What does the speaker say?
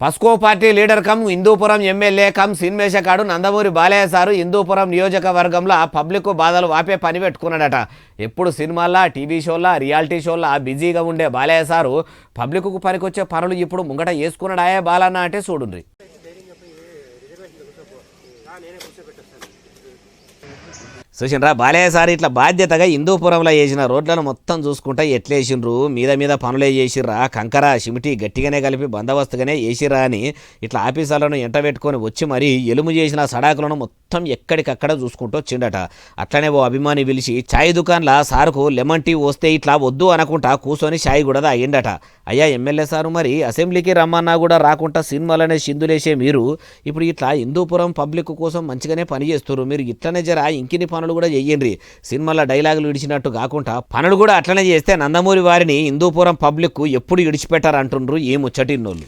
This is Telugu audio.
పస్కో party leader cum Hindupuram MLA cum సిన్మేషకాడు నందమూరి బాలయ్య సారు హిందూపురం నియోజకవర్గంలో పబ్లిక్ బాధలు వాపే పని పెట్టుకున్నాడట. ఎప్పుడు సినిమాల్లో టీవీ షోల్లో రియాలిటీ షోల్లో బిజీగా ఉండే బాలయ్య సారు పబ్లిక్కు పనికొచ్చే పనులు ఇప్పుడు ముంగట వేసుకున్నాడాయే బాలన్న అంటే చూడుండ్రి. చూసిండ్రా బాలయ్య సార్ ఇట్లా బాధ్యతగా హిందూపురంలో వేసిన రోడ్లను మొత్తం చూసుకుంటా ఎట్లేసిండ్రు, మీద మీద పనులే చేసిర్రా, కంకర సిమిటి గట్టిగానే కలిపి బందోబస్తుగానే వేసిర్రా అని ఇట్లా ఆఫీసర్లను ఎంట పెట్టుకొని వచ్చి మరీ ఎలుము చేసిన సడాకులను మొత్తం ఎక్కడికక్కడ చూసుకుంటూ వచ్చిండట. అట్లనే ఓ అభిమాని పిలిచి ఛాయ్ దుకాన్లా సార్కు లెమన్ టీ వస్తే ఇట్లా వద్దు అనుకుంటా కూర్చొని ఛాయ్ కూడా తాగిండట. అయ్యా ఎమ్మెల్యే సారు, మరి అసెంబ్లీకి రమ్మన్నా కూడా రాకుండా సినిమాలనే సిందులేసే మీరు ఇప్పుడు ఇట్లా హిందూపురం పబ్లిక్ కోసం మంచిగానే పని చేస్తున్నారు, మీరు ఇట్లనే జర ఇంకిని పనులు కూడా చెయ్యండి. సినిమాలో డైలాగులు ఇడిచినట్టు కాకుండా పనులు కూడా అట్లనే చేస్తే నందమూరి వారిని హిందూపురం పబ్లిక్ ఎప్పుడు ఇడిచిపెట్టారంటుండ్రు ఈ ముచ్చటిన్నోళ్ళు.